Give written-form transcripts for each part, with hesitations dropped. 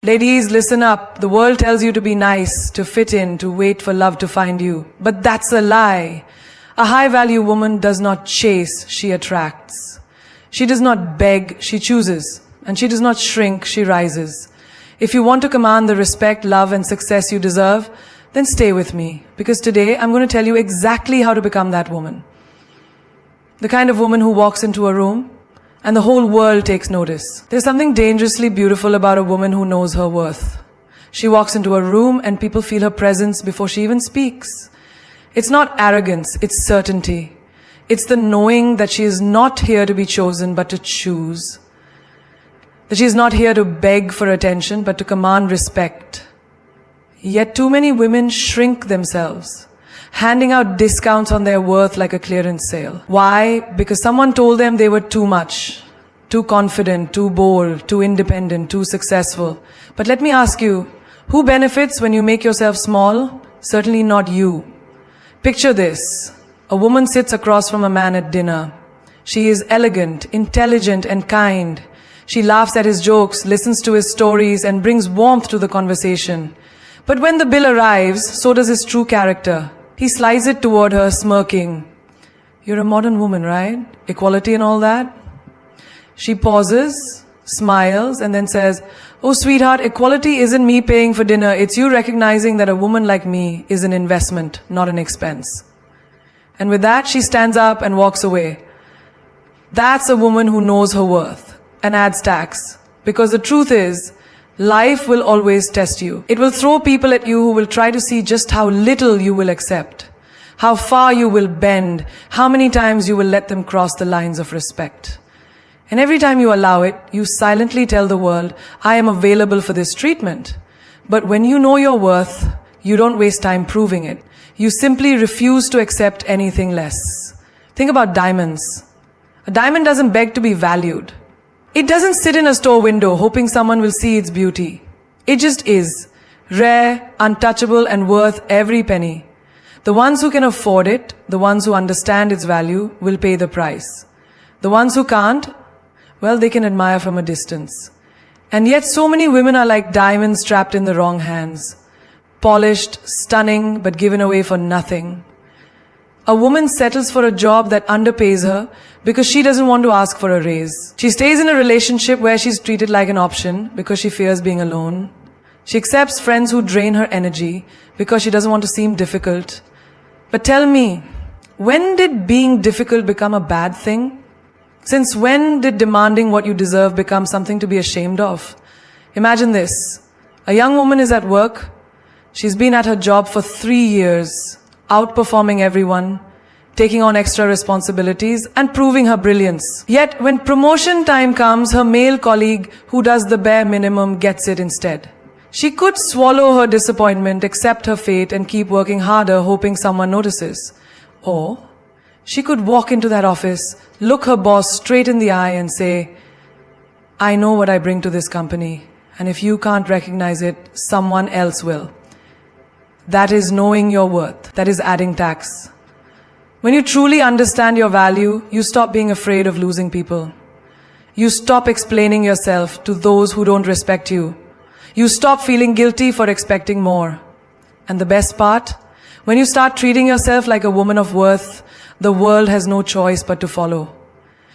Ladies, listen up. The world tells you to be nice, to fit in, to wait for love to find you. But that's a lie. A high-value woman does not chase, she attracts. She does not beg, she chooses. And she does not shrink, she rises. If you want to command the respect, love, and success you deserve, then stay with me. Because today, I'm going to tell you exactly how to become that woman. The kind of woman who walks into a room, and the whole world takes notice. There's something dangerously beautiful about a woman who knows her worth. She walks into a room and people feel her presence before she even speaks. It's not arrogance, it's certainty. It's the knowing that she is not here to be chosen but to choose. That she is not here to beg for attention but to command respect. Yet too many women shrink themselves, handing out discounts on their worth like a clearance sale. Why? Because someone told them they were too much, too confident, too bold, too independent, too successful. But let me ask you, who benefits when you make yourself small? Certainly not you. Picture this. A woman sits across from a man at dinner. She is elegant, intelligent, and kind. She laughs at his jokes, listens to his stories, and brings warmth to the conversation. But when the bill arrives, so does his true character. He slides it toward her, smirking. You're a modern woman, right? Equality and all that? She pauses, smiles, and then says, oh, sweetheart, equality isn't me paying for dinner. It's you recognizing that a woman like me is an investment, not an expense. And with that, she stands up and walks away. That's a woman who knows her worth and adds tax. Because the truth is, life will always test you. It will throw people at you who will try to see just how little you will accept, how far you will bend, how many times you will let them cross the lines of respect. And every time you allow it, you silently tell the world, I am available for this treatment. But when you know your worth, you don't waste time proving it. You simply refuse to accept anything less. Think about diamonds. A diamond doesn't beg to be valued. It doesn't sit in a store window hoping someone will see its beauty. It just is. Rare, untouchable, and worth every penny. The ones who can afford it, the ones who understand its value, will pay the price. The ones who can't, well, they can admire from a distance. And yet so many women are like diamonds trapped in the wrong hands. Polished, stunning, but given away for nothing. A woman settles for a job that underpays her because she doesn't want to ask for a raise. She stays in a relationship where she's treated like an option because she fears being alone. She accepts friends who drain her energy because she doesn't want to seem difficult. But tell me, when did being difficult become a bad thing? Since when did demanding what you deserve become something to be ashamed of? Imagine this. A young woman is at work. She's been at her job for 3 years, outperforming everyone, taking on extra responsibilities, and proving her brilliance. Yet, when promotion time comes, her male colleague, who does the bare minimum, gets it instead. She could swallow her disappointment, accept her fate, and keep working harder, hoping someone notices. Or she could walk into that office, look her boss straight in the eye, and say, I know what I bring to this company, and if you can't recognize it, someone else will. That is knowing your worth. That is adding tax. When you truly understand your value, you stop being afraid of losing people. You stop explaining yourself to those who don't respect you. You stop feeling guilty for expecting more. And the best part, when you start treating yourself like a woman of worth, the world has no choice but to follow.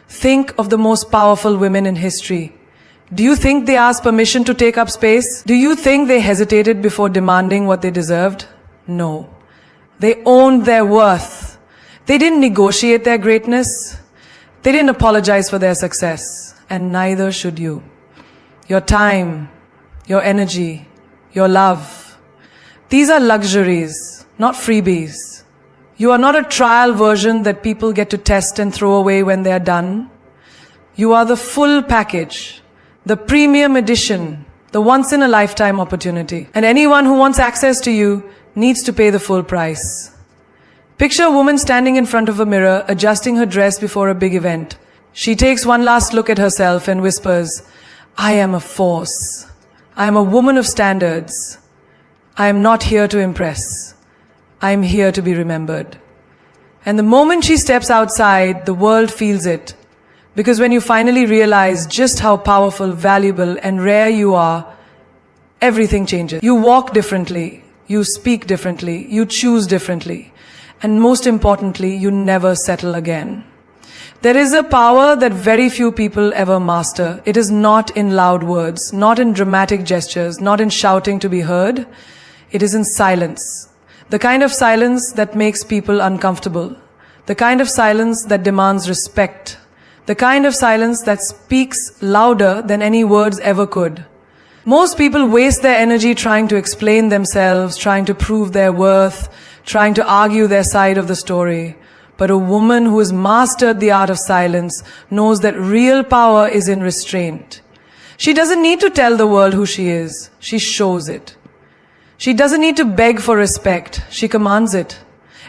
Think of the most powerful women in history. Do you think they asked permission to take up space? Do you think they hesitated before demanding what they deserved? No. They owned their worth. They didn't negotiate their greatness. They didn't apologize for their success. And neither should you. Your time, your energy, your love. These are luxuries, not freebies. You are not a trial version that people get to test and throw away when they are done. You are the full package. The premium edition, the once-in-a-lifetime opportunity. And anyone who wants access to you needs to pay the full price. Picture a woman standing in front of a mirror, adjusting her dress before a big event. She takes one last look at herself and whispers, I am a force. I am a woman of standards. I am not here to impress. I am here to be remembered. And the moment she steps outside, the world feels it. Because when you finally realize just how powerful, valuable, and rare you are, everything changes. You walk differently, you speak differently, you choose differently, and most importantly, you never settle again. There is a power that very few people ever master. It is not in loud words, not in dramatic gestures, not in shouting to be heard. It is in silence. The kind of silence that makes people uncomfortable. The kind of silence that demands respect. The kind of silence that speaks louder than any words ever could. Most people waste their energy trying to explain themselves, trying to prove their worth, trying to argue their side of the story. But a woman who has mastered the art of silence knows that real power is in restraint. She doesn't need to tell the world who she is. She shows it. She doesn't need to beg for respect. She commands it.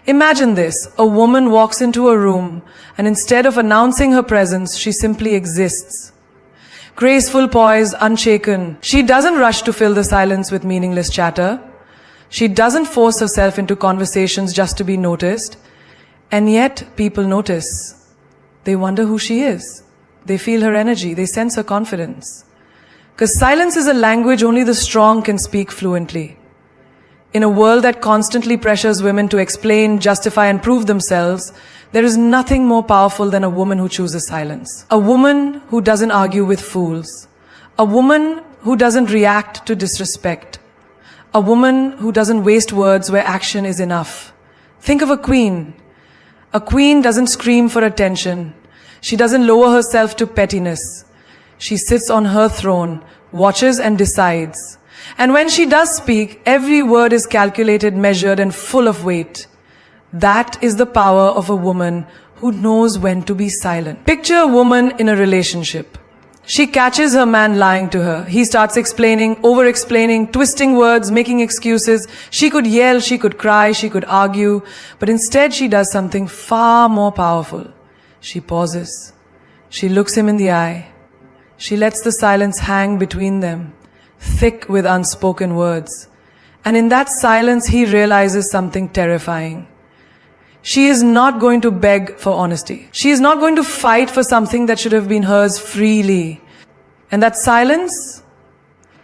Imagine this. A woman walks into a room and instead of announcing her presence, she simply exists. Graceful, poised, unshaken. She doesn't rush to fill the silence with meaningless chatter. She doesn't force herself into conversations just to be noticed. And yet, people notice. They wonder who she is. They feel her energy. They sense her confidence. Because silence is a language only the strong can speak fluently. In a world that constantly pressures women to explain, justify, and prove themselves, there is nothing more powerful than a woman who chooses silence. A woman who doesn't argue with fools. A woman who doesn't react to disrespect. A woman who doesn't waste words where action is enough. Think of a queen. A queen doesn't scream for attention. She doesn't lower herself to pettiness. She sits on her throne, watches and decides. And when she does speak, every word is calculated, measured, and full of weight. That is the power of a woman who knows when to be silent. Picture a woman in a relationship. She catches her man lying to her. He starts explaining, over-explaining, twisting words, making excuses. She could yell, she could cry, she could argue. But instead she does something far more powerful. She pauses. She looks him in the eye. She lets the silence hang between them, thick with unspoken words. And in that silence he realizes something terrifying. She is not going to beg for honesty. She is not going to fight for something that should have been hers freely. And that silence,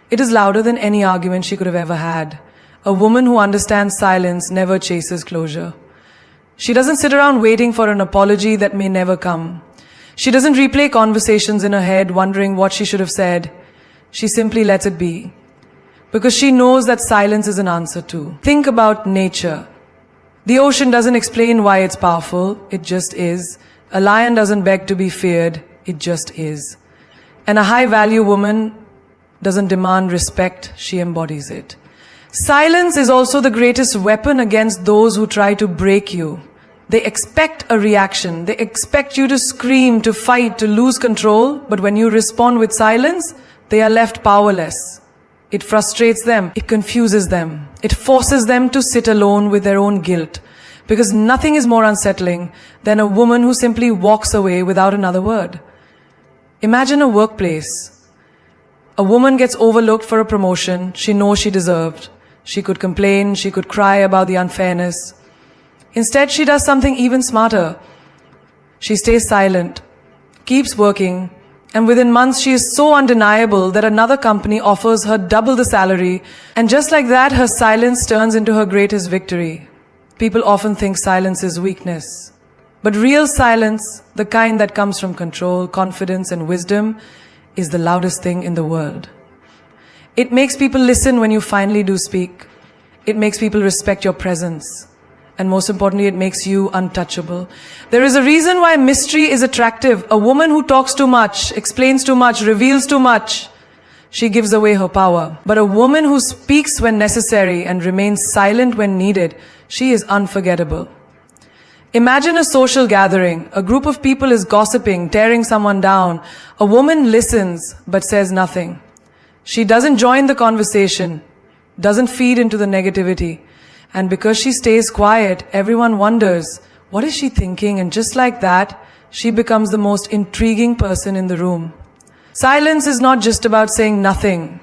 it is louder than any argument she could have ever had. A woman who understands silence never chases closure. She doesn't sit around waiting for an apology that may never come. She doesn't replay conversations in her head wondering what she should have said. She simply lets it be. Because she knows that silence is an answer too. Think about nature. The ocean doesn't explain why it's powerful, it just is. A lion doesn't beg to be feared, it just is. And a high-value woman doesn't demand respect, she embodies it. Silence is also the greatest weapon against those who try to break you. They expect a reaction, they expect you to scream, to fight, to lose control, but when you respond with silence, they are left powerless. It frustrates them. It confuses them. It forces them to sit alone with their own guilt. Because nothing is more unsettling than a woman who simply walks away without another word. Imagine a workplace. A woman gets overlooked for a promotion she knows she deserved. She could complain, she could cry about the unfairness. Instead, she does something even smarter. She stays silent, keeps working, and within months she is so undeniable that another company offers her double the salary, and just like that her silence turns into her greatest victory. People often think silence is weakness. But real silence, the kind that comes from control, confidence, and wisdom, is the loudest thing in the world. It makes people listen when you finally do speak. It makes people respect your presence. And most importantly, it makes you untouchable. There is a reason why mystery is attractive. A woman who talks too much, explains too much, reveals too much, she gives away her power. But a woman who speaks when necessary and remains silent when needed, she is unforgettable. Imagine a social gathering. A group of people is gossiping, tearing someone down. A woman listens but says nothing. She doesn't join the conversation, doesn't feed into the negativity. And because she stays quiet, everyone wonders, what is she thinking? And just like that, she becomes the most intriguing person in the room. Silence is not just about saying nothing.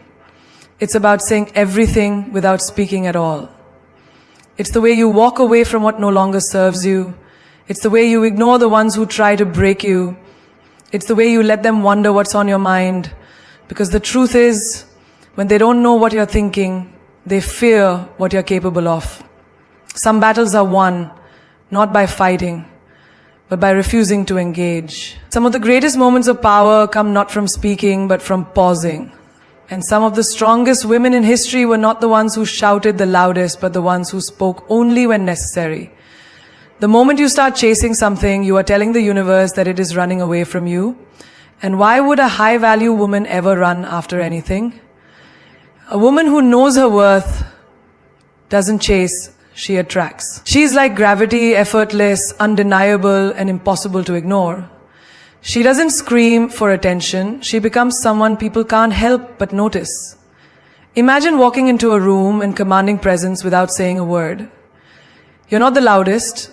It's about saying everything without speaking at all. It's the way you walk away from what no longer serves you. It's the way you ignore the ones who try to break you. It's the way you let them wonder what's on your mind. Because the truth is, When they don't know what you're thinking, they fear what you're capable of. Some battles are won, not by fighting, but by refusing to engage. Some of the greatest moments of power come not from speaking, but from pausing. And some of the strongest women in history were not the ones who shouted the loudest, but the ones who spoke only when necessary. The moment you start chasing something, you are telling the universe that it is running away from you. And why would a high-value woman ever run after anything? A woman who knows her worth doesn't chase, she attracts. She's like gravity, effortless, undeniable, and impossible to ignore. She doesn't scream for attention. She becomes someone people can't help but notice. Imagine walking into a room and commanding presence without saying a word. You're not the loudest.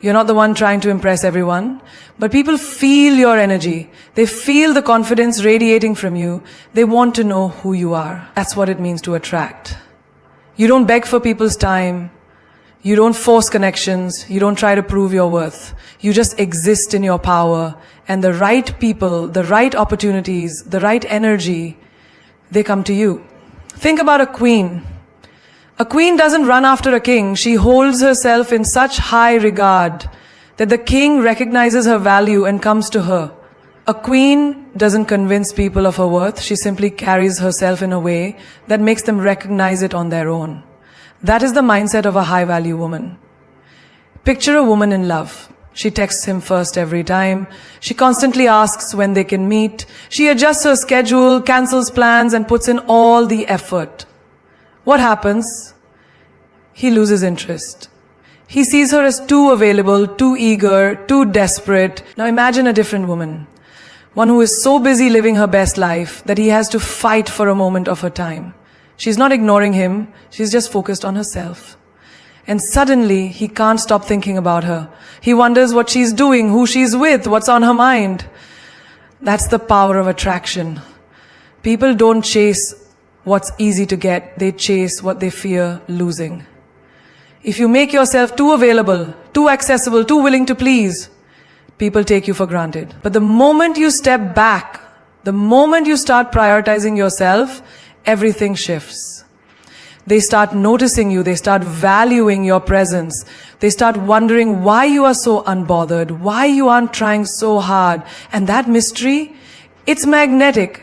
You're not the one trying to impress everyone. But people feel your energy. They feel the confidence radiating from you. They want to know who you are. That's what it means to attract. You don't beg for people's time. You don't force connections. You don't try to prove your worth. You just exist in your power. And the right people, the right opportunities, the right energy, they come to you. Think about a queen. A queen doesn't run after a king. She holds herself in such high regard that the king recognizes her value and comes to her. A queen doesn't convince people of her worth. She simply carries herself in a way that makes them recognize it on their own. That is the mindset of a high-value woman. Picture a woman in love. She texts him first every time. She constantly asks when they can meet. She adjusts her schedule, cancels plans, and puts in all the effort. What happens? He loses interest. He sees her as too available, too eager, too desperate. Now imagine a different woman. One who is so busy living her best life that he has to fight for a moment of her time. She's not ignoring him. She's just focused on herself. And suddenly, he can't stop thinking about her. He wonders what she's doing, who she's with, what's on her mind. That's the power of attraction. People don't chase what's easy to get. They chase what they fear losing. If you make yourself too available, too accessible, too willing to please, people take you for granted. But the moment you step back, the moment you start prioritizing yourself, everything shifts. They start noticing you. They start valuing your presence. They start wondering why you are so unbothered, why you aren't trying so hard. And that mystery, it's magnetic.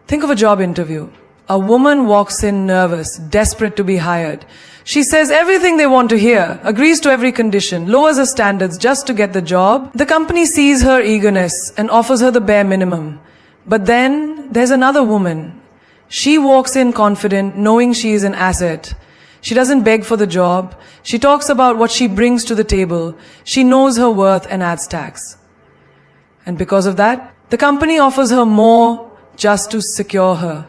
Think of a job interview. A woman walks in nervous, desperate to be hired. She says everything they want to hear, agrees to every condition, lowers her standards just to get the job. The company sees her eagerness and offers her the bare minimum. But then there's another woman. She walks in confident, knowing she is an asset. She doesn't beg for the job. She talks about what she brings to the table. She knows her worth and adds tax. And because of that, the company offers her more just to secure her.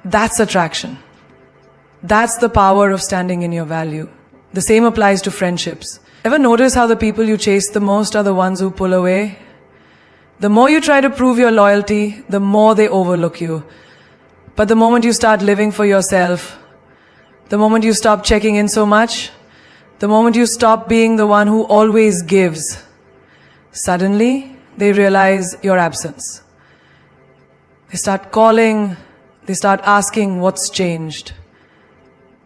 That's attraction. That's the power of standing in your value. The same applies to friendships. Ever notice how the people you chase the most are the ones who pull away? The more you try to prove your loyalty, the more they overlook you. But the moment you start living for yourself, the moment you stop checking in so much, the moment you stop being the one who always gives, suddenly they realize your absence. They start calling, they start asking what's changed.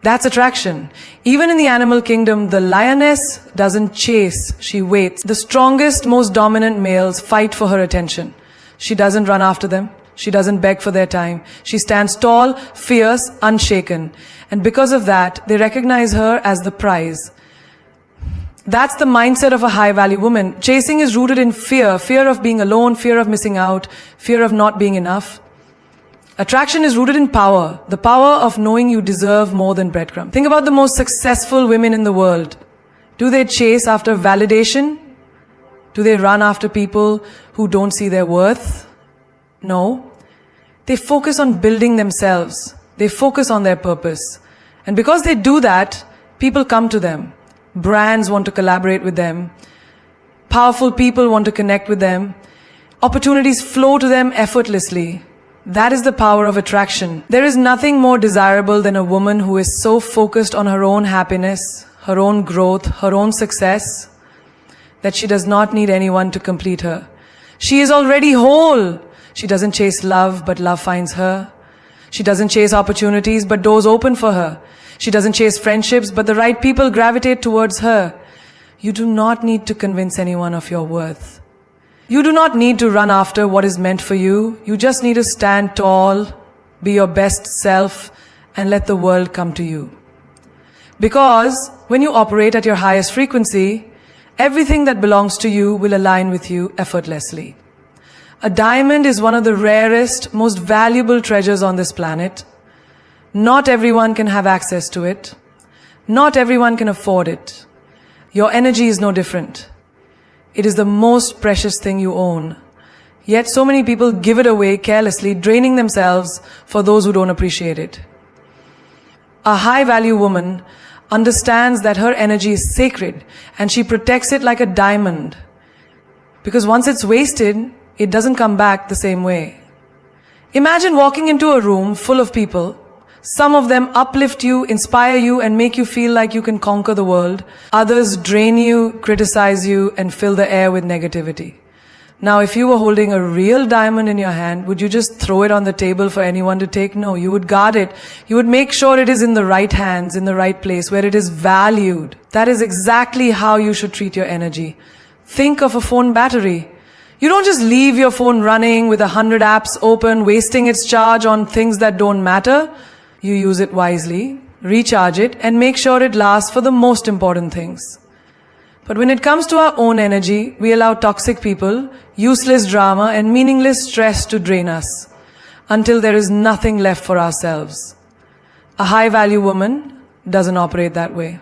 That's attraction. Even in the animal kingdom, the lioness doesn't chase, she waits. The strongest, most dominant males fight for her attention. She doesn't run after them. She doesn't beg for their time. She stands tall, fierce, unshaken. And because of that, they recognize her as the prize. That's the mindset of a high-value woman. Chasing is rooted in fear. Fear of being alone, fear of missing out, fear of not being enough. Attraction is rooted in power. The power of knowing you deserve more than breadcrumbs. Think about the most successful women in the world. Do they chase after validation? Do they run after people who don't see their worth? No. They focus on building themselves. They focus on their purpose. And because they do that, people come to them. Brands want to collaborate with them. Powerful people want to connect with them. Opportunities flow to them effortlessly. That is the power of attraction. There is nothing more desirable than a woman who is so focused on her own happiness, her own growth, her own success, that she does not need anyone to complete her. She is already whole. She doesn't chase love, but love finds her. She doesn't chase opportunities, but doors open for her. She doesn't chase friendships, but the right people gravitate towards her. You do not need to convince anyone of your worth. You do not need to run after what is meant for you. You just need to stand tall, be your best self, and let the world come to you. Because when you operate at your highest frequency, everything that belongs to you will align with you effortlessly. A diamond is one of the rarest, most valuable treasures on this planet. Not everyone can have access to it. Not everyone can afford it. Your energy is no different. It is the most precious thing you own. Yet so many people give it away carelessly, draining themselves for those who don't appreciate it. A high-value woman understands that her energy is sacred and she protects it like a diamond. Because once it's wasted, it doesn't come back the same way. Imagine walking into a room full of people. Some of them uplift you, inspire you, and make you feel like you can conquer the world. Others drain you, criticize you, and fill the air with negativity. Now, if you were holding a real diamond in your hand, would you just throw it on the table for anyone to take? No, you would guard it. You would make sure it is in the right hands, in the right place, where it is valued. That is exactly how you should treat your energy. Think of a phone battery. You don't just leave your phone running with 100 apps open, wasting its charge on things that don't matter. You use it wisely, recharge it, and make sure it lasts for the most important things. But when it comes to our own energy, we allow toxic people, useless drama, and meaningless stress to drain us until there is nothing left for ourselves. A high-value woman doesn't operate that way.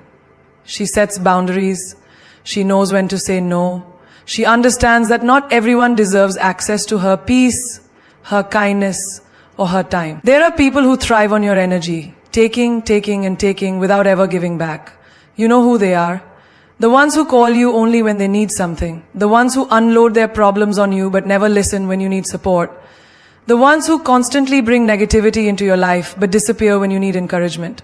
She sets boundaries. She knows when to say no. She understands that not everyone deserves access to her peace, her kindness, or her time. There are people who thrive on your energy, taking, and taking without ever giving back. You know who they are. The ones who call you only when they need something. The ones who unload their problems on you but never listen when you need support. The ones who constantly bring negativity into your life but disappear when you need encouragement.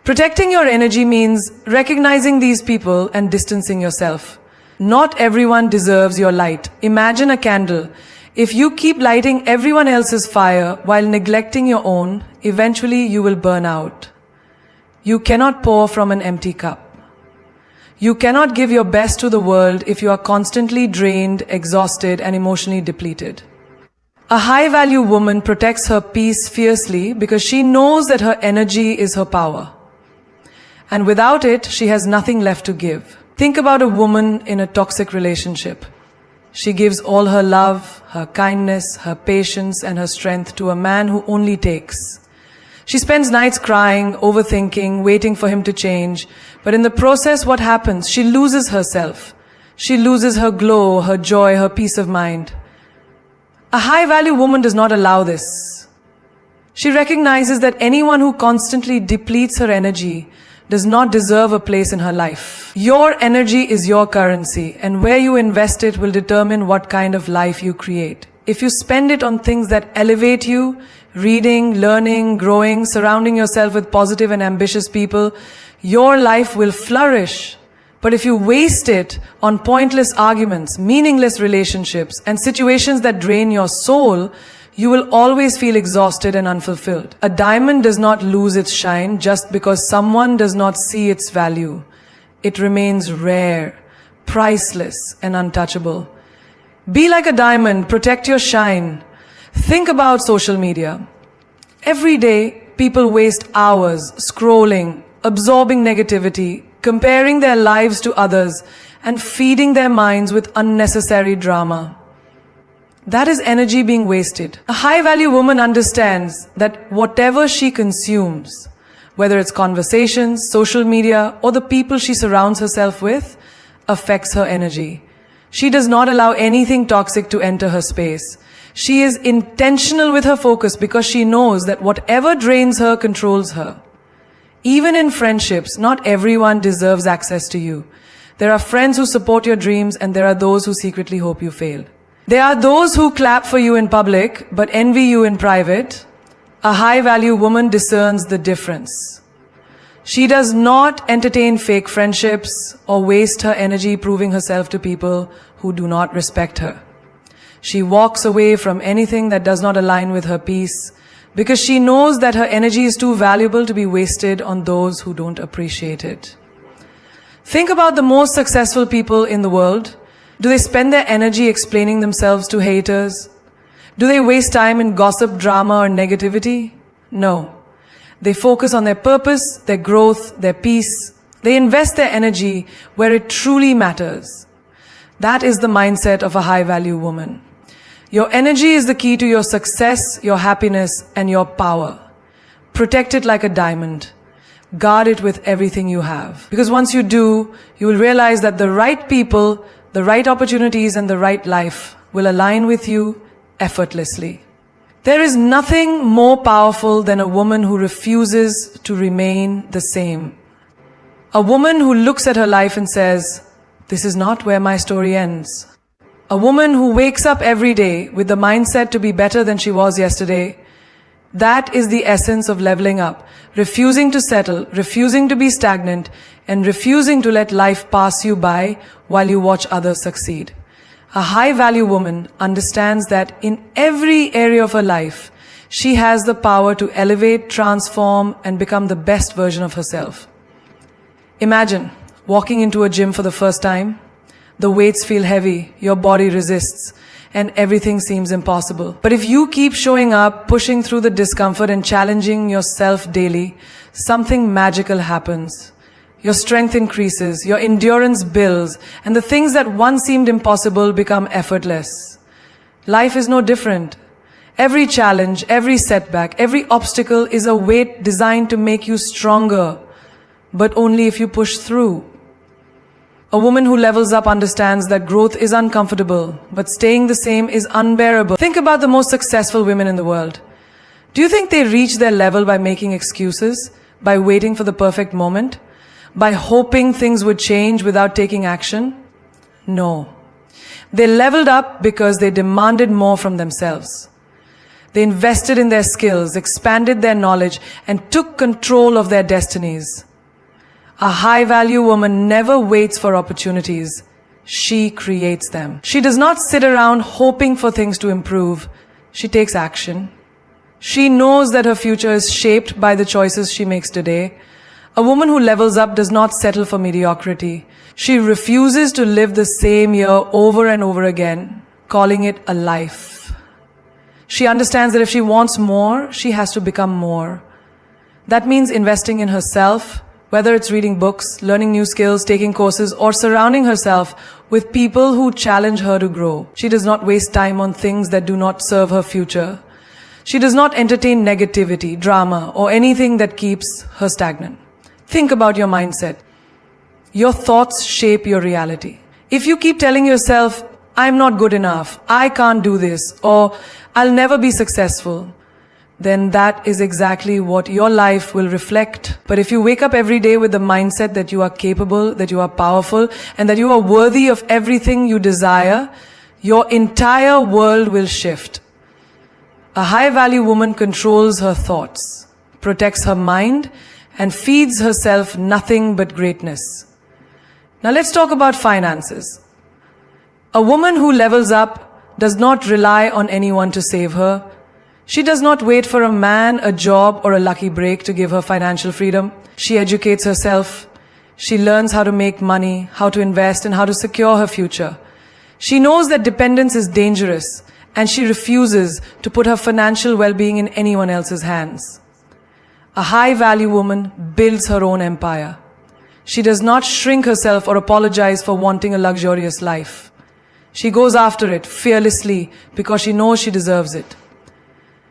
Protecting your energy means recognizing these people and distancing yourself. Not everyone deserves your light. Imagine a candle. If you keep lighting everyone else's fire while neglecting your own, eventually you will burn out. You cannot pour from an empty cup. You cannot give your best to the world if you are constantly drained, exhausted, and emotionally depleted. A high-value woman protects her peace fiercely because she knows that her energy is her power. And without it, she has nothing left to give. Think about a woman in a toxic relationship. She gives all her love, her kindness, her patience, and her strength to a man who only takes. She spends nights crying, overthinking, waiting for him to change. But in the process, what happens? She loses herself. She loses her glow, her joy, her peace of mind. A high-value woman does not allow this. She recognizes that anyone who constantly depletes her energy does not deserve a place in her life. Your energy is your currency, and where you invest it will determine what kind of life you create. If you spend it on things that elevate you, reading, learning, growing, surrounding yourself with positive and ambitious people, your life will flourish. But if you waste it on pointless arguments, meaningless relationships, and situations that drain your soul, you will always feel exhausted and unfulfilled. A diamond does not lose its shine just because someone does not see its value. It remains rare, priceless, and untouchable. Be like a diamond, protect your shine. Think about social media. Every day, people waste hours scrolling, absorbing negativity, comparing their lives to others, and feeding their minds with unnecessary drama. That is energy being wasted. A high-value woman understands that whatever she consumes, whether it's conversations, social media, or the people she surrounds herself with, affects her energy. She does not allow anything toxic to enter her space. She is intentional with her focus because she knows that whatever drains her controls her. Even in friendships, not everyone deserves access to you. There are friends who support your dreams, and there are those who secretly hope you fail. There are those who clap for you in public but envy you in private. A high-value woman discerns the difference. She does not entertain fake friendships or waste her energy proving herself to people who do not respect her. She walks away from anything that does not align with her peace, because she knows that her energy is too valuable to be wasted on those who don't appreciate it. Think about the most successful people in the world. Do they spend their energy explaining themselves to haters? Do they waste time in gossip, drama, or negativity? No. They focus on their purpose, their growth, their peace. They invest their energy where it truly matters. That is the mindset of a high-value woman. Your energy is the key to your success, your happiness, and your power. Protect it like a diamond. Guard it with everything you have. Because once you do, you will realize that the right people, the right opportunities, and the right life will align with you effortlessly. There is nothing more powerful than a woman who refuses to remain the same. A woman who looks at her life and says, "This is not where my story ends." A woman who wakes up every day with the mindset to be better than she was yesterday. That is the essence of leveling up. Refusing to settle, refusing to be stagnant, and refusing to let life pass you by while you watch others succeed. A high-value woman understands that in every area of her life, she has the power to elevate, transform, and become the best version of herself. Imagine walking into a gym for the first time. The weights feel heavy, your body resists, and everything seems impossible. But if you keep showing up, pushing through the discomfort and challenging yourself daily, something magical happens. Your strength increases, your endurance builds, and the things that once seemed impossible become effortless. Life is no different. Every challenge, every setback, every obstacle is a weight designed to make you stronger, but only if you push through. A woman who levels up understands that growth is uncomfortable, but staying the same is unbearable. Think about the most successful women in the world. Do you think they reach their level by making excuses, by waiting for the perfect moment, by hoping things would change without taking action? No. They leveled up because they demanded more from themselves. They invested in their skills, expanded their knowledge, and took control of their destinies. A high-value woman never waits for opportunities. She creates them. She does not sit around hoping for things to improve. She takes action. She knows that her future is shaped by the choices she makes today. A woman who levels up does not settle for mediocrity. She refuses to live the same year over and over again, calling it a life. She understands that if she wants more, she has to become more. That means investing in herself, whether it's reading books, learning new skills, taking courses, or surrounding herself with people who challenge her to grow. She does not waste time on things that do not serve her future. She does not entertain negativity, drama, or anything that keeps her stagnant. Think about your mindset. Your thoughts shape your reality. If you keep telling yourself, "I'm not good enough, I can't do this," or "I'll never be successful," then that is exactly what your life will reflect. But if you wake up every day with the mindset that you are capable, that you are powerful, and that you are worthy of everything you desire, your entire world will shift. A high-value woman controls her thoughts, protects her mind, and feeds herself nothing but greatness. Now let's talk about finances. A woman who levels up does not rely on anyone to save her. She does not wait for a man, a job, or a lucky break to give her financial freedom. She educates herself. She learns how to make money, how to invest, and how to secure her future. She knows that dependence is dangerous, and she refuses to put her financial well-being in anyone else's hands. A high-value woman builds her own empire. She does not shrink herself or apologize for wanting a luxurious life. She goes after it fearlessly because she knows she deserves it.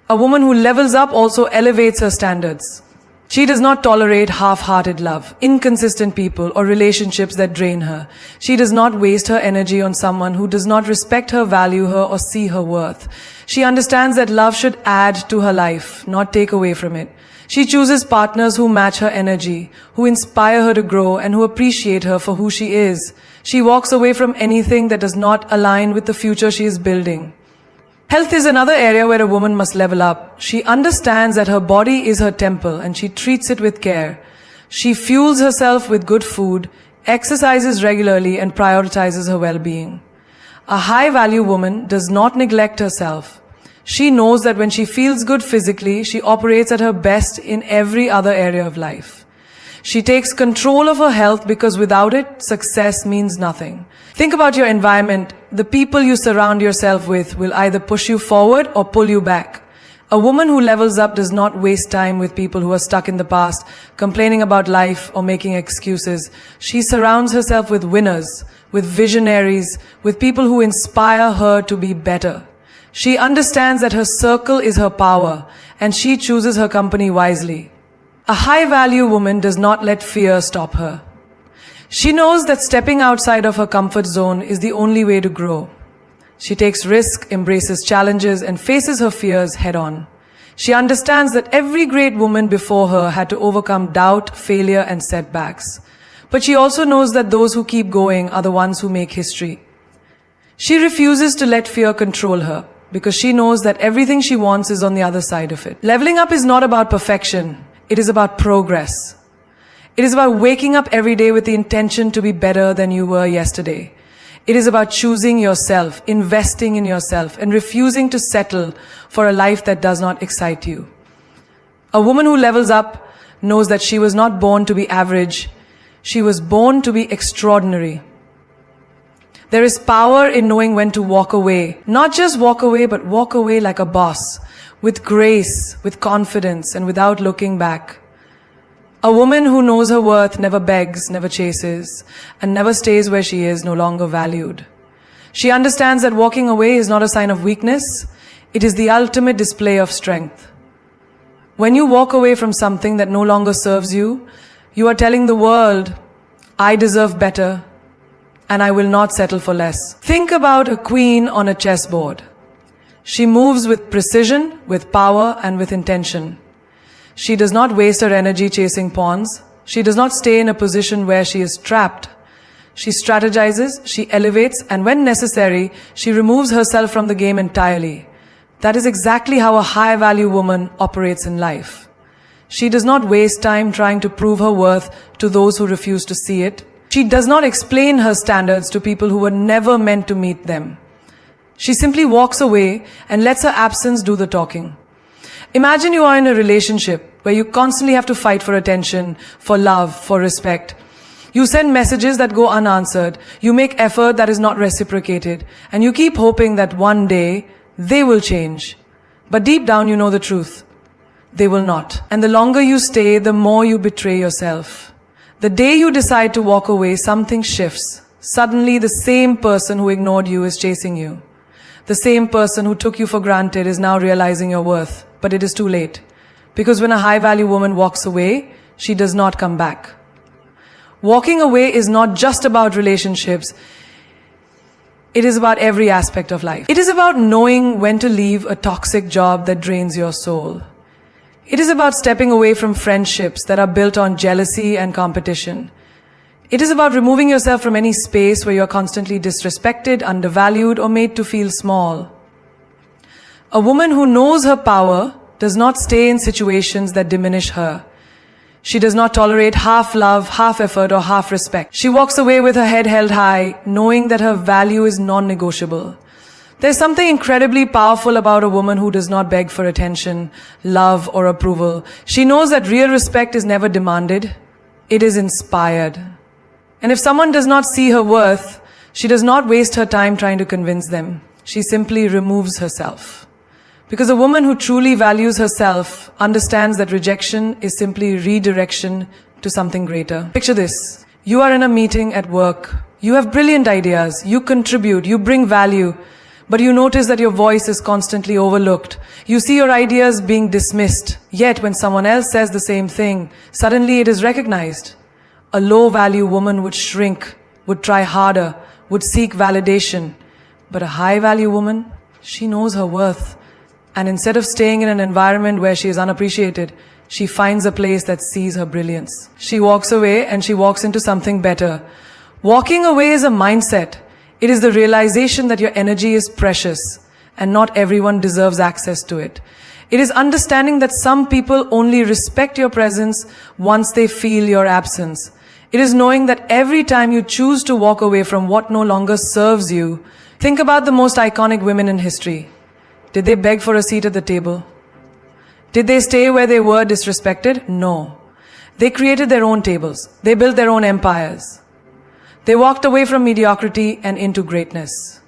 A woman who levels up also elevates her standards. She does not tolerate half-hearted love, inconsistent people, or relationships that drain her. She does not waste her energy on someone who does not respect her, value her, or see her worth. She understands that love should add to her life, not take away from it. She chooses partners who match her energy, who inspire her to grow, and who appreciate her for who she is. She walks away from anything that does not align with the future she is building. Health is another area where a woman must level up. She understands that her body is her temple and she treats it with care. She fuels herself with good food, exercises regularly, and prioritizes her well-being. A high-value woman does not neglect herself. She knows that when she feels good physically, she operates at her best in every other area of life. She takes control of her health because without it, success means nothing. Think about your environment. The people you surround yourself with will either push you forward or pull you back. A woman who levels up does not waste time with people who are stuck in the past, complaining about life or making excuses. She surrounds herself with winners, with visionaries, with people who inspire her to be better. She understands that her circle is her power, and she chooses her company wisely. A high-value woman does not let fear stop her. She knows that stepping outside of her comfort zone is the only way to grow. She takes risks, embraces challenges, and faces her fears head-on. She understands that every great woman before her had to overcome doubt, failure, and setbacks. But she also knows that those who keep going are the ones who make history. She refuses to let fear control her, because she knows that everything she wants is on the other side of it. Leveling up is not about perfection. It is about progress. It is about waking up every day with the intention to be better than you were yesterday. It is about choosing yourself, investing in yourself, and refusing to settle for a life that does not excite you. A woman who levels up knows that she was not born to be average. She was born to be extraordinary. There is power in knowing when to walk away. Not just walk away, but walk away like a boss, with grace, with confidence, and without looking back. A woman who knows her worth never begs, never chases, and never stays where she is no longer valued. She understands that walking away is not a sign of weakness. It is the ultimate display of strength. When you walk away from something that no longer serves you, you are telling the world, I deserve better, and I will not settle for less. Think about a queen on a chessboard. She moves with precision, with power, and with intention. She does not waste her energy chasing pawns. She does not stay in a position where she is trapped. She strategizes, she elevates, and when necessary, she removes herself from the game entirely. That is exactly how a high-value woman operates in life. She does not waste time trying to prove her worth to those who refuse to see it. She does not explain her standards to people who were never meant to meet them. She simply walks away and lets her absence do the talking. Imagine you are in a relationship where you constantly have to fight for attention, for love, for respect. You send messages that go unanswered. You make effort that is not reciprocated. And you keep hoping that one day they will change. But deep down you know the truth. They will not. And the longer you stay, the more you betray yourself. The day you decide to walk away, something shifts. Suddenly the same person who ignored you is chasing you. The same person who took you for granted is now realizing your worth. But it is too late. Because when a high-value woman walks away, she does not come back. Walking away is not just about relationships. It is about every aspect of life. It is about knowing when to leave a toxic job that drains your soul. It is about stepping away from friendships that are built on jealousy and competition. It is about removing yourself from any space where you are constantly disrespected, undervalued, or made to feel small. A woman who knows her power does not stay in situations that diminish her. She does not tolerate half love, half effort, or half respect. She walks away with her head held high, knowing that her value is non-negotiable. There's something incredibly powerful about a woman who does not beg for attention, love, or approval. She knows that real respect is never demanded. It is inspired. And if someone does not see her worth, she does not waste her time trying to convince them. She simply removes herself. Because a woman who truly values herself understands that rejection is simply redirection to something greater. Picture this. You are in a meeting at work. You have brilliant ideas. You contribute. You bring value. But you notice that your voice is constantly overlooked. You see your ideas being dismissed. Yet when someone else says the same thing, suddenly it is recognized. A low-value woman would shrink, would try harder, would seek validation. But a high-value woman, she knows her worth. And instead of staying in an environment where she is unappreciated, she finds a place that sees her brilliance. She walks away and she walks into something better. Walking away is a mindset. It is the realization that your energy is precious and not everyone deserves access to it. It is understanding that some people only respect your presence once they feel your absence. It is knowing that every time you choose to walk away from what no longer serves you, think about the most iconic women in history. Did they beg for a seat at the table? Did they stay where they were disrespected? No. They created their own tables. They built their own empires. They walked away from mediocrity and into greatness.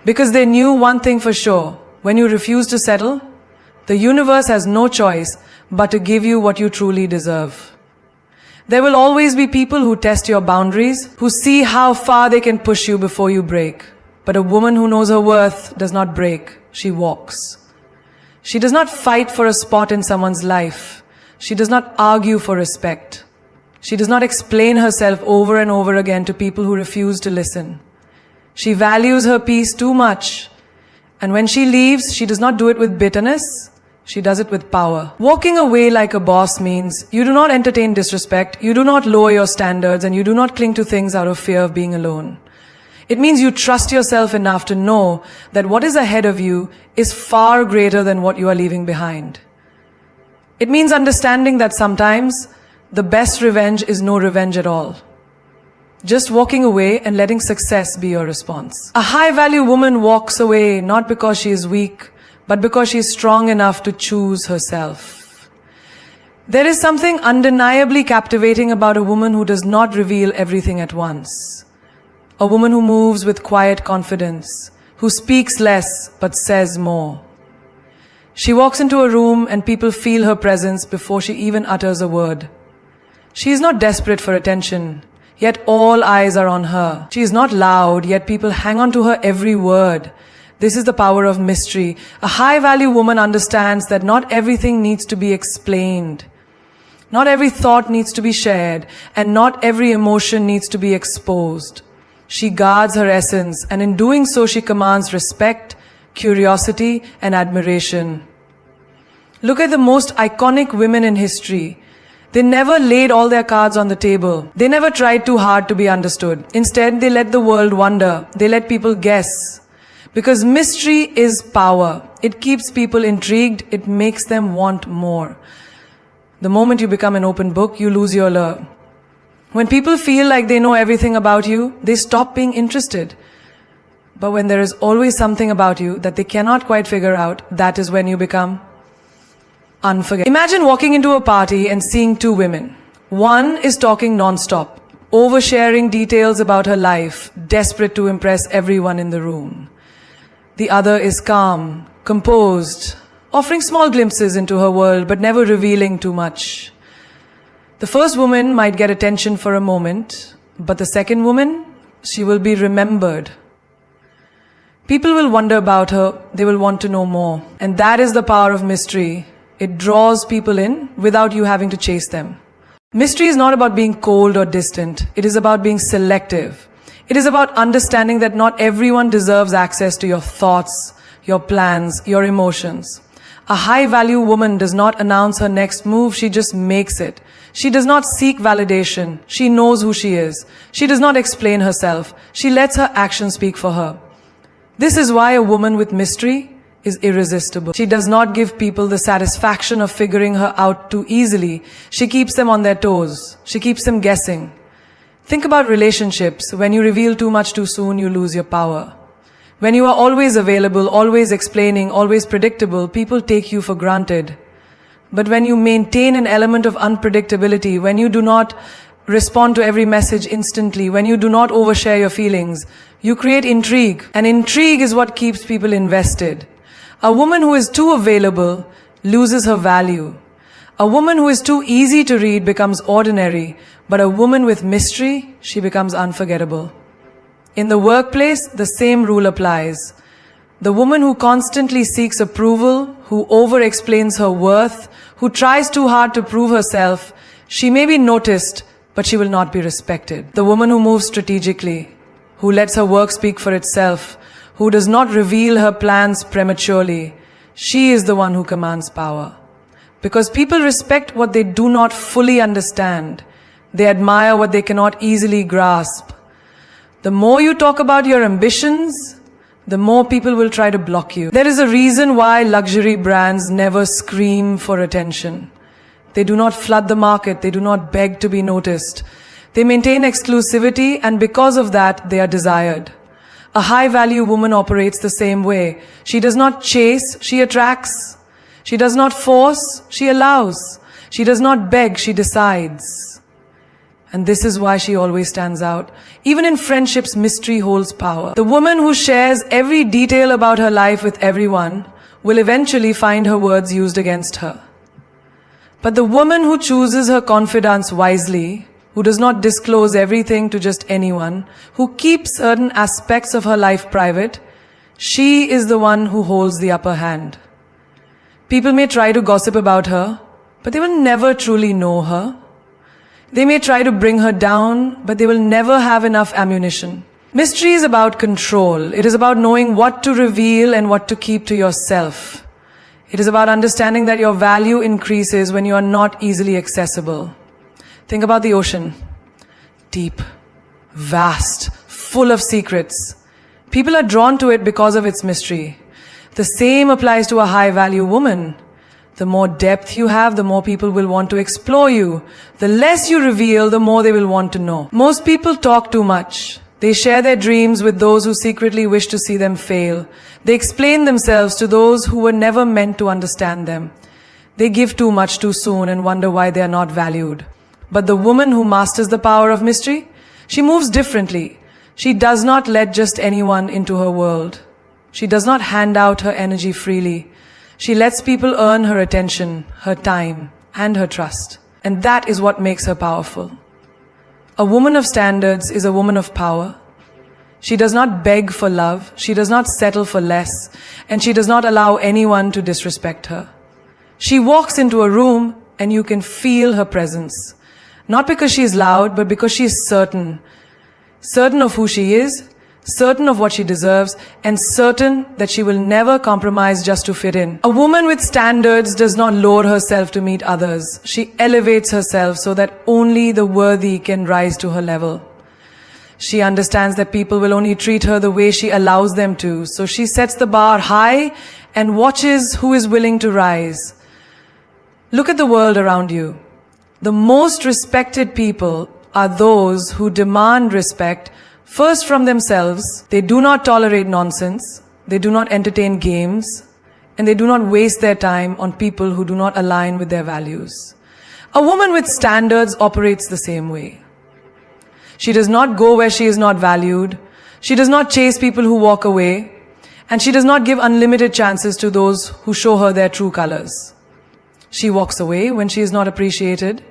Because they knew one thing for sure. When you refuse to settle, the universe has no choice but to give you what you truly deserve. There will always be people who test your boundaries, who see how far they can push you before you break. But a woman who knows her worth does not break, she walks. She does not fight for a spot in someone's life. She does not argue for respect. She does not explain herself over and over again to people who refuse to listen. She values her peace too much. And when she leaves, she does not do it with bitterness. She does it with power. Walking away like a boss means you do not entertain disrespect, you do not lower your standards, and you do not cling to things out of fear of being alone. It means you trust yourself enough to know that what is ahead of you is far greater than what you are leaving behind. It means understanding that sometimes the best revenge is no revenge at all. Just walking away and letting success be your response. A high-value woman walks away not because she is weak, but because she is strong enough to choose herself. There is something undeniably captivating about a woman who does not reveal everything at once. A woman who moves with quiet confidence, who speaks less but says more. She walks into a room and people feel her presence before she even utters a word. She is not desperate for attention, yet all eyes are on her. She is not loud, yet people hang on to her every word. This is the power of mystery. A high-value woman understands that not everything needs to be explained. Not every thought needs to be shared, and not every emotion needs to be exposed. She guards her essence, and in doing so she commands respect, curiosity, and admiration. Look at the most iconic women in history. They never laid all their cards on the table. They never tried too hard to be understood. Instead, they let the world wonder. They let people guess. Because mystery is power. It keeps people intrigued. It makes them want more. The moment you become an open book, you lose your lure. When people feel like they know everything about you, they stop being interested. But when there is always something about you that they cannot quite figure out, that is when you become unforgettable. Imagine walking into a party and seeing two women. One is talking non-stop, oversharing details about her life, desperate to impress everyone in the room. The other is calm, composed, offering small glimpses into her world, but never revealing too much. The first woman might get attention for a moment, but the second woman, she will be remembered. People will wonder about her, they will want to know more. And that is the power of mystery. It draws people in without you having to chase them. Mystery is not about being cold or distant. It is about being selective. It is about understanding that not everyone deserves access to your thoughts, your plans, your emotions. A high-value woman does not announce her next move, she just makes it. She does not seek validation. She knows who she is. She does not explain herself. She lets her actions speak for her. This is why a woman with mystery is irresistible. She does not give people the satisfaction of figuring her out too easily. She keeps them on their toes. She keeps them guessing. Think about relationships. When you reveal too much too soon, you lose your power. When you are always available, always explaining, always predictable, people take you for granted. But when you maintain an element of unpredictability, when you do not respond to every message instantly, when you do not overshare your feelings, you create intrigue. And intrigue is what keeps people invested. A woman who is too available loses her value. A woman who is too easy to read becomes ordinary, but a woman with mystery, she becomes unforgettable. In the workplace, the same rule applies. The woman who constantly seeks approval, who over-explains her worth, who tries too hard to prove herself, she may be noticed, but she will not be respected. The woman who moves strategically, who lets her work speak for itself, who does not reveal her plans prematurely, she is the one who commands power. Because people respect what they do not fully understand. They admire what they cannot easily grasp. The more you talk about your ambitions, the more people will try to block you. There is a reason why luxury brands never scream for attention. They do not flood the market. They do not beg to be noticed. They maintain exclusivity, and because of that, they are desired. A high-value woman operates the same way. She does not chase, she attracts. She does not force, she allows. She does not beg, she decides. And this is why she always stands out. Even in friendships, mystery holds power. The woman who shares every detail about her life with everyone will eventually find her words used against her. But the woman who chooses her confidants wisely, who does not disclose everything to just anyone, who keeps certain aspects of her life private, she is the one who holds the upper hand. People may try to gossip about her, but they will never truly know her. They may try to bring her down, but they will never have enough ammunition. Mystery is about control. It is about knowing what to reveal and what to keep to yourself. It is about understanding that your value increases when you are not easily accessible. Think about the ocean. Deep, vast, full of secrets. People are drawn to it because of its mystery. The same applies to a high-value woman. The more depth you have, the more people will want to explore you. The less you reveal, the more they will want to know. Most people talk too much. They share their dreams with those who secretly wish to see them fail. They explain themselves to those who were never meant to understand them. They give too much too soon and wonder why they are not valued. But the woman who masters the power of mystery, she moves differently. She does not let just anyone into her world. She does not hand out her energy freely. She lets people earn her attention, her time, and her trust. And that is what makes her powerful. A woman of standards is a woman of power. She does not beg for love. She does not settle for less. And she does not allow anyone to disrespect her. She walks into a room and you can feel her presence. Not because she is loud, but because she is certain. Certain of who she is, certain of what she deserves, and certain that she will never compromise just to fit in. A woman with standards does not lower herself to meet others. She elevates herself so that only the worthy can rise to her level. She understands that people will only treat her the way she allows them to, so she sets the bar high and watches who is willing to rise. Look at the world around you. The most respected people are those who demand respect first from themselves. They do not tolerate nonsense. They do not entertain games. And they do not waste their time on people who do not align with their values. A woman with standards operates the same way. She does not go where she is not valued. She does not chase people who walk away. And she does not give unlimited chances to those who show her their true colors. She walks away when she is not appreciated.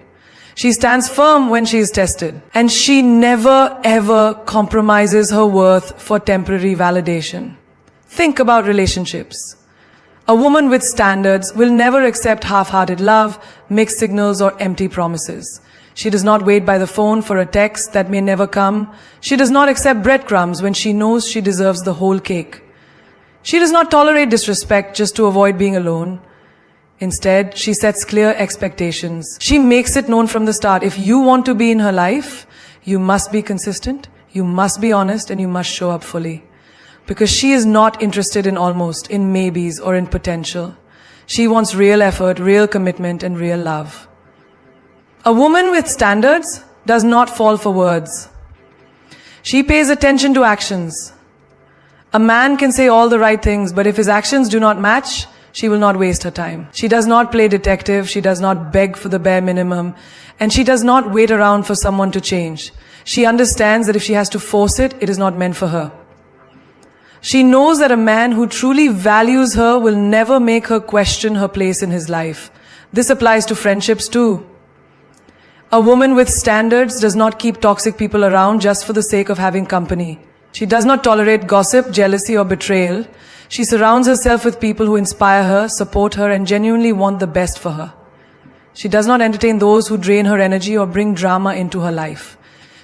She stands firm when she is tested. And she never ever compromises her worth for temporary validation. Think about relationships. A woman with standards will never accept half-hearted love, mixed signals, or empty promises. She does not wait by the phone for a text that may never come. She does not accept breadcrumbs when she knows she deserves the whole cake. She does not tolerate disrespect just to avoid being alone. Instead, she sets clear expectations. She makes it known from the start. If you want to be in her life, you must be consistent, you must be honest, and you must show up fully. Because she is not interested in almost, in maybes, or in potential. She wants real effort, real commitment, and real love. A woman with standards does not fall for words. She pays attention to actions. A man can say all the right things, but if his actions do not match, she will not waste her time. She does not play detective, she does not beg for the bare minimum, and she does not wait around for someone to change. She understands that if she has to force it, it is not meant for her. She knows that a man who truly values her will never make her question her place in his life. This applies to friendships too. A woman with standards does not keep toxic people around just for the sake of having company. She does not tolerate gossip, jealousy, or betrayal. She surrounds herself with people who inspire her, support her, and genuinely want the best for her. She does not entertain those who drain her energy or bring drama into her life.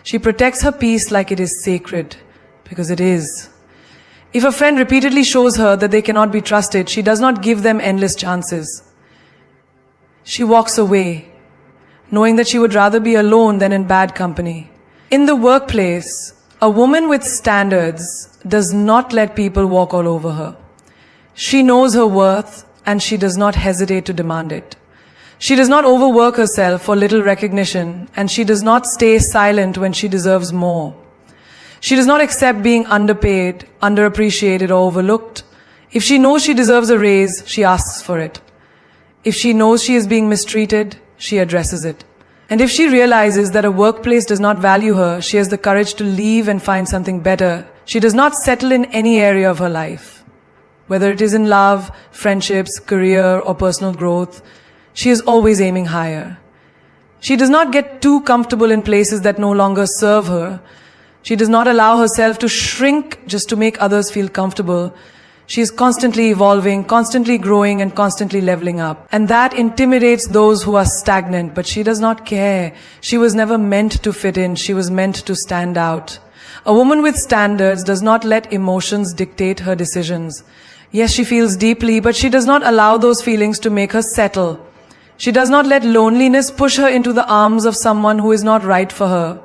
She protects her peace like it is sacred, because it is. If a friend repeatedly shows her that they cannot be trusted, she does not give them endless chances. She walks away, knowing that she would rather be alone than in bad company. In the workplace, a woman with standards does not let people walk all over her. She knows her worth and she does not hesitate to demand it. She does not overwork herself for little recognition, and she does not stay silent when she deserves more. She does not accept being underpaid, underappreciated, or overlooked. If she knows she deserves a raise, she asks for it. If she knows she is being mistreated, she addresses it. And if she realizes that a workplace does not value her, she has the courage to leave and find something better. She does not settle in any area of her life. Whether it is in love, friendships, career, or personal growth, she is always aiming higher. She does not get too comfortable in places that no longer serve her. She does not allow herself to shrink just to make others feel comfortable. She is constantly evolving, constantly growing, and constantly leveling up. And that intimidates those who are stagnant, but she does not care. She was never meant to fit in. She was meant to stand out. A woman with standards does not let emotions dictate her decisions. Yes, she feels deeply, but she does not allow those feelings to make her settle. She does not let loneliness push her into the arms of someone who is not right for her.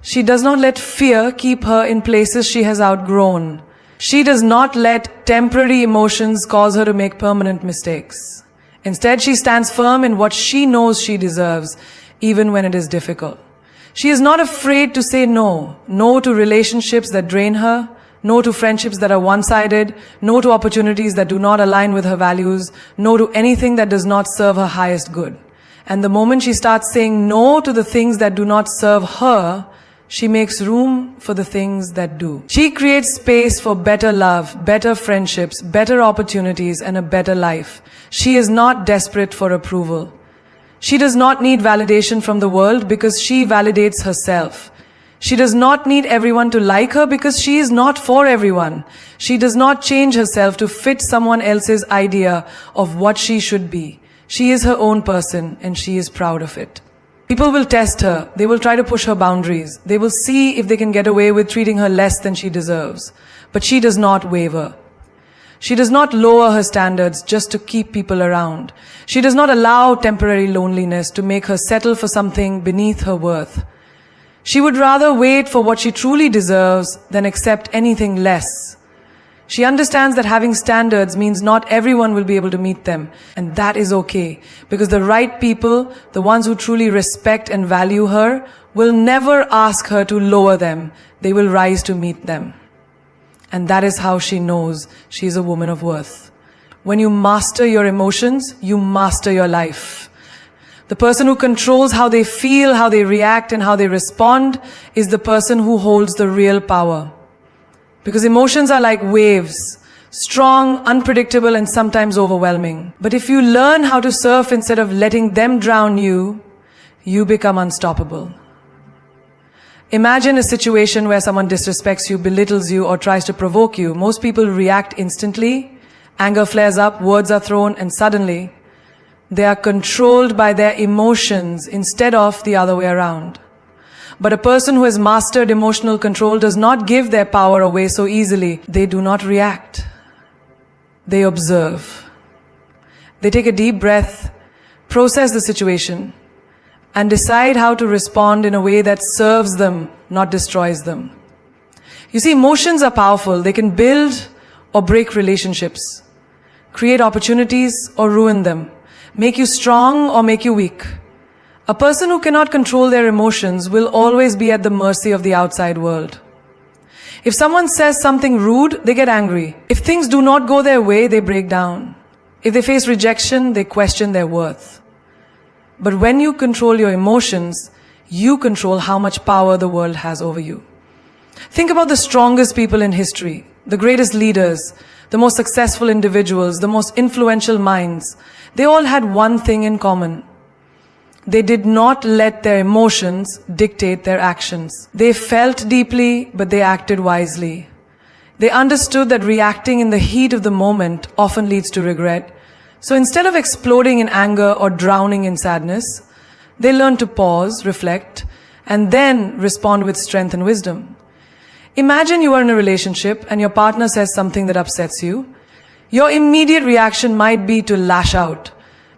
She does not let fear keep her in places she has outgrown. She does not let temporary emotions cause her to make permanent mistakes. Instead, she stands firm in what she knows she deserves, even when it is difficult. She is not afraid to say no. No to relationships that drain her. No to friendships that are one-sided. No to opportunities that do not align with her values. No to anything that does not serve her highest good. And the moment she starts saying no to the things that do not serve her, she makes room for the things that do. She creates space for better love, better friendships, better opportunities, and a better life. She is not desperate for approval. She does not need validation from the world because she validates herself. She does not need everyone to like her because she is not for everyone. She does not change herself to fit someone else's idea of what she should be. She is her own person and she is proud of it. People will test her. They will try to push her boundaries. They will see if they can get away with treating her less than she deserves. But she does not waver. She does not lower her standards just to keep people around. She does not allow temporary loneliness to make her settle for something beneath her worth. She would rather wait for what she truly deserves than accept anything less. She understands that having standards means not everyone will be able to meet them. And that is okay. Because the right people, the ones who truly respect and value her, will never ask her to lower them. They will rise to meet them. And that is how she knows she is a woman of worth. When you master your emotions, you master your life. The person who controls how they feel, how they react, and how they respond is the person who holds the real power. Because emotions are like waves, strong, unpredictable, and sometimes overwhelming. But if you learn how to surf instead of letting them drown you, you become unstoppable. Imagine a situation where someone disrespects you, belittles you, or tries to provoke you. Most people react instantly, anger flares up, words are thrown, and suddenly they are controlled by their emotions instead of the other way around. But a person who has mastered emotional control does not give their power away so easily. They do not react. They observe. They take a deep breath, process the situation, and decide how to respond in a way that serves them, not destroys them. You see, emotions are powerful. They can build or break relationships, create opportunities or ruin them, make you strong or make you weak. A person who cannot control their emotions will always be at the mercy of the outside world. If someone says something rude, they get angry. If things do not go their way, they break down. If they face rejection, they question their worth. But when you control your emotions, you control how much power the world has over you. Think about the strongest people in history, the greatest leaders, the most successful individuals, the most influential minds. They all had one thing in common. They did not let their emotions dictate their actions. They felt deeply, but they acted wisely. They understood that reacting in the heat of the moment often leads to regret. So instead of exploding in anger or drowning in sadness, they learned to pause, reflect, and then respond with strength and wisdom. Imagine you are in a relationship and your partner says something that upsets you. Your immediate reaction might be to lash out,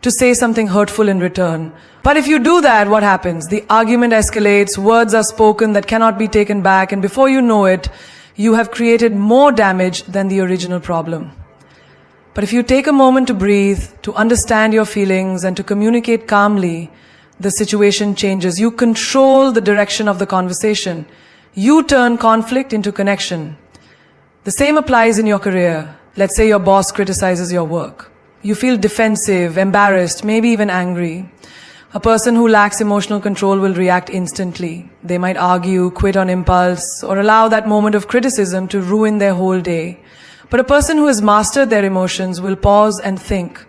to say something hurtful in return. But if you do that, what happens? The argument escalates, words are spoken that cannot be taken back, and before you know it, you have created more damage than the original problem. But if you take a moment to breathe, to understand your feelings, and to communicate calmly, the situation changes. You control the direction of the conversation. You turn conflict into connection. The same applies in your career. Let's say your boss criticizes your work. You feel defensive, embarrassed, maybe even angry. A person who lacks emotional control will react instantly. They might argue, quit on impulse, or allow that moment of criticism to ruin their whole day. But a person who has mastered their emotions will pause and think,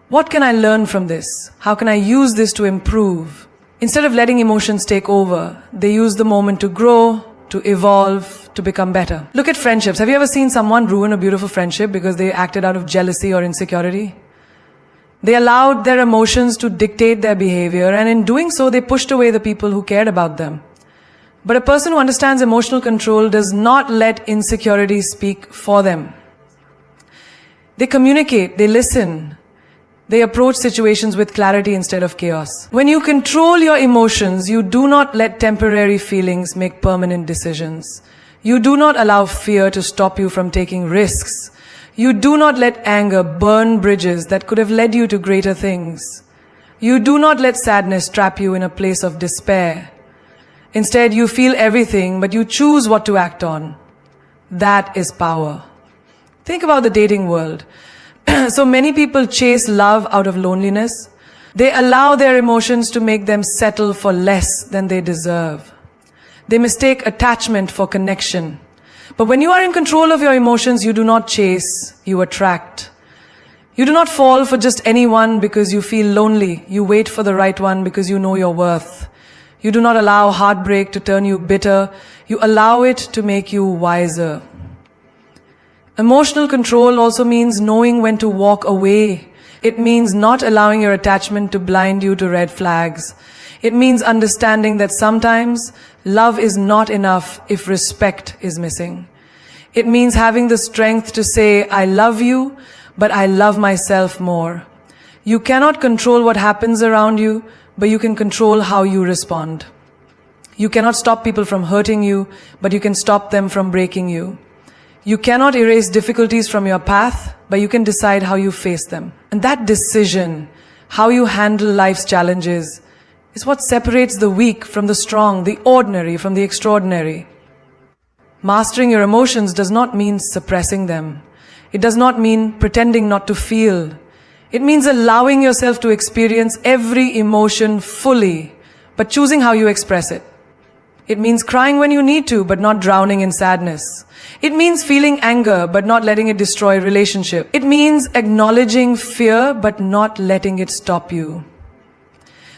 what can I learn from this? How can I use this to improve? Instead of letting emotions take over, they use the moment to grow, to evolve, to become better. Look at friendships. Have you ever seen someone ruin a beautiful friendship because they acted out of jealousy or insecurity? They allowed their emotions to dictate their behavior, and in doing so, they pushed away the people who cared about them. But a person who understands emotional control does not let insecurity speak for them. They communicate, they listen, they approach situations with clarity instead of chaos. When you control your emotions, you do not let temporary feelings make permanent decisions. You do not allow fear to stop you from taking risks. You do not let anger burn bridges that could have led you to greater things. You do not let sadness trap you in a place of despair. Instead, you feel everything, but you choose what to act on. That is power. Think about the dating world. So many people chase love out of loneliness. They allow their emotions to make them settle for less than they deserve. They mistake attachment for connection. But when you are in control of your emotions, you do not chase, you attract. You do not fall for just anyone because you feel lonely. You wait for the right one because you know your worth. You do not allow heartbreak to turn you bitter. You allow it to make you wiser. Emotional control also means knowing when to walk away. It means not allowing your attachment to blind you to red flags. It means understanding that sometimes love is not enough if respect is missing. It means having the strength to say, I love you, but I love myself more. You cannot control what happens around you, but you can control how you respond. You cannot stop people from hurting you, but you can stop them from breaking you. You cannot erase difficulties from your path, but you can decide how you face them. And that decision, how you handle life's challenges, is what separates the weak from the strong, the ordinary from the extraordinary. Mastering your emotions does not mean suppressing them. It does not mean pretending not to feel. It means allowing yourself to experience every emotion fully, but choosing how you express it. It means crying when you need to, but not drowning in sadness. It means feeling anger, but not letting it destroy relationship. It means acknowledging fear, but not letting it stop you.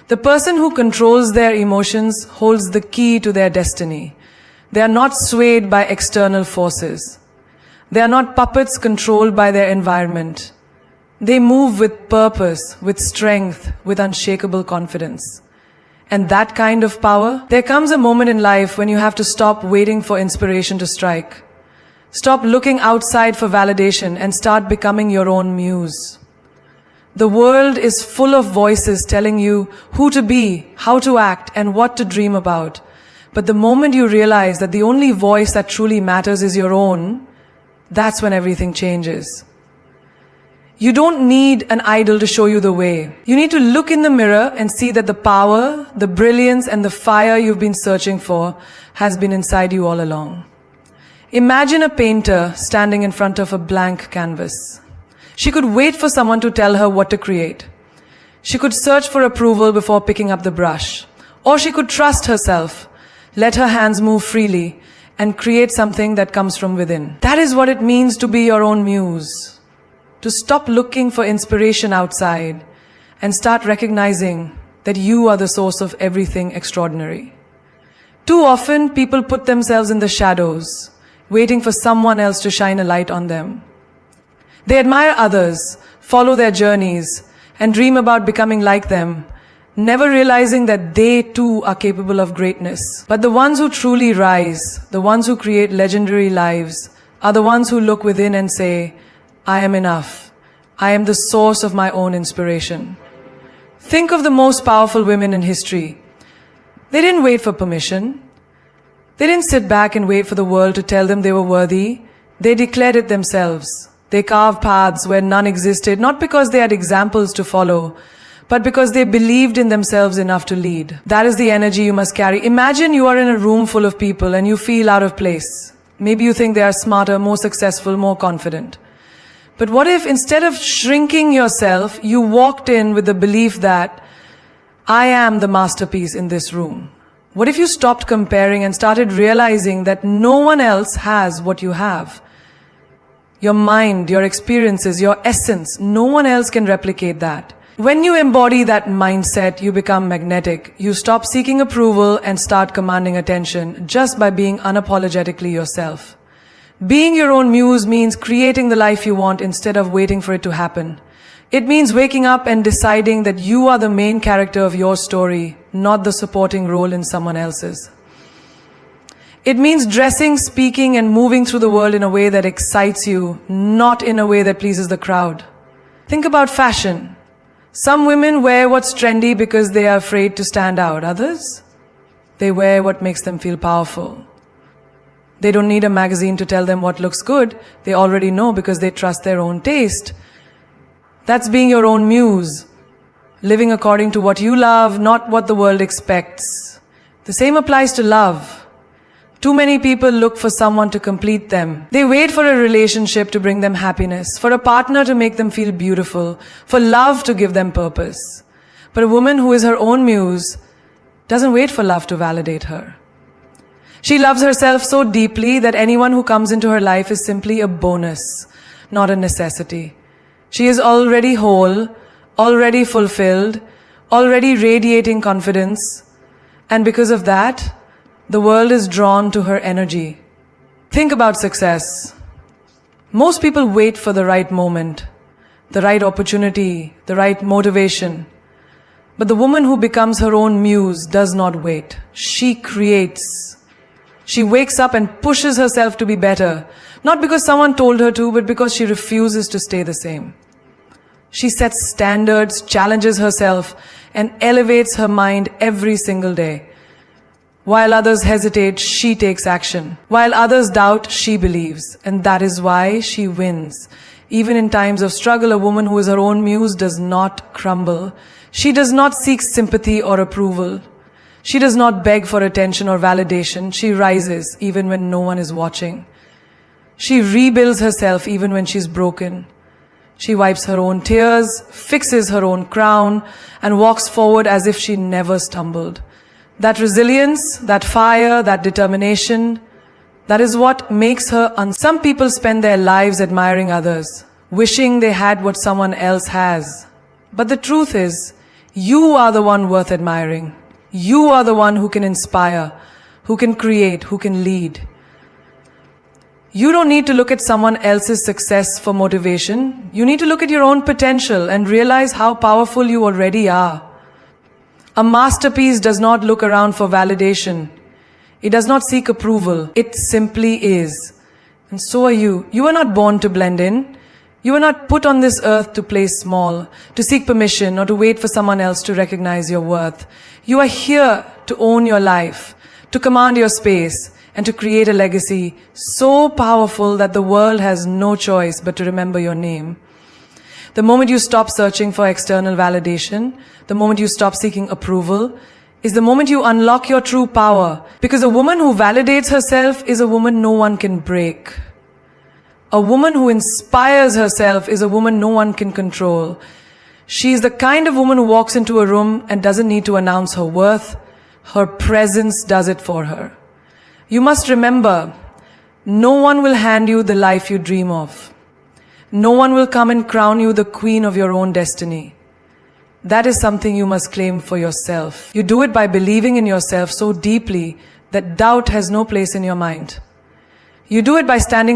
The person who controls their emotions holds the key to their destiny. They are not swayed by external forces. They are not puppets controlled by their environment. They move with purpose, with strength, with unshakable confidence. And that kind of power, there comes a moment in life when you have to stop waiting for inspiration to strike. Stop looking outside for validation and start becoming your own muse. The world is full of voices telling you who to be, how to act, and what to dream about. But the moment you realize that the only voice that truly matters is your own, that's when everything changes. You don't need an idol to show you the way. You need to look in the mirror and see that the power, the brilliance, and the fire you've been searching for has been inside you all along. Imagine a painter standing in front of a blank canvas. She could wait for someone to tell her what to create. She could search for approval before picking up the brush. Or she could trust herself, let her hands move freely, and create something that comes from within. That is what it means to be your own muse. To stop looking for inspiration outside and start recognizing that you are the source of everything extraordinary. Too often, people put themselves in the shadows, waiting for someone else to shine a light on them. They admire others, follow their journeys, and dream about becoming like them, never realizing that they too are capable of greatness. But the ones who truly rise, the ones who create legendary lives, are the ones who look within and say, I am enough. I am the source of my own inspiration. Think of the most powerful women in history. They didn't wait for permission. They didn't sit back and wait for the world to tell them they were worthy. They declared it themselves. They carved paths where none existed, not because they had examples to follow, but because they believed in themselves enough to lead. That is the energy you must carry. Imagine you are in a room full of people and you feel out of place. Maybe you think they are smarter, more successful, more confident. But what if instead of shrinking yourself, you walked in with the belief that I am the masterpiece in this room? What if you stopped comparing and started realizing that no one else has what you have? Your mind, your experiences, your essence, no one else can replicate that. When you embody that mindset, you become magnetic. You stop seeking approval and start commanding attention just by being unapologetically yourself. Being your own muse means creating the life you want instead of waiting for it to happen. It means waking up and deciding that you are the main character of your story, not the supporting role in someone else's. It means dressing, speaking, and moving through the world in a way that excites you, not in a way that pleases the crowd. Think about fashion. Some women wear what's trendy because they are afraid to stand out. Others, they wear what makes them feel powerful. They don't need a magazine to tell them what looks good. They already know because they trust their own taste. That's being your own muse. Living according to what you love, not what the world expects. The same applies to love. Too many people look for someone to complete them. They wait for a relationship to bring them happiness, for a partner to make them feel beautiful, for love to give them purpose. But a woman who is her own muse doesn't wait for love to validate her. She loves herself so deeply that anyone who comes into her life is simply a bonus, not a necessity. She is already whole, already fulfilled, already radiating confidence, and because of that, the world is drawn to her energy. Think about success. Most people wait for the right moment, the right opportunity, the right motivation. But the woman who becomes her own muse does not wait. She creates. She wakes up and pushes herself to be better, not because someone told her to, but because she refuses to stay the same. She sets standards, challenges herself, and elevates her mind every single day. While others hesitate, she takes action. While others doubt, she believes. And that is why she wins. Even in times of struggle, a woman who is her own muse does not crumble. She does not seek sympathy or approval. She does not beg for attention or validation. She rises even when no one is watching. She rebuilds herself even when she's broken. She wipes her own tears, fixes her own crown, and walks forward as if she never stumbled. That resilience, that fire, that determination, that is what makes her Some people spend their lives admiring others, wishing they had what someone else has. But the truth is, you are the one worth admiring. You are the one who can inspire, who can create, who can lead. You don't need to look at someone else's success for motivation. You need to look at your own potential and realize how powerful you already are. A masterpiece does not look around for validation. It does not seek approval. It simply is. And so are you. You are not born to blend in. You are not put on this earth to play small, to seek permission, or to wait for someone else to recognize your worth. You are here to own your life, to command your space, and to create a legacy so powerful that the world has no choice but to remember your name. The moment you stop searching for external validation, the moment you stop seeking approval, is the moment you unlock your true power. Because a woman who validates herself is a woman no one can break. A woman who inspires herself is a woman no one can control. She is the kind of woman who walks into a room and doesn't need to announce her worth. Her presence does it for her. You must remember, no one will hand you the life you dream of. No one will come and crown you the queen of your own destiny. That is something you must claim for yourself. You do it by believing in yourself so deeply that doubt has no place in your mind. You do it by standing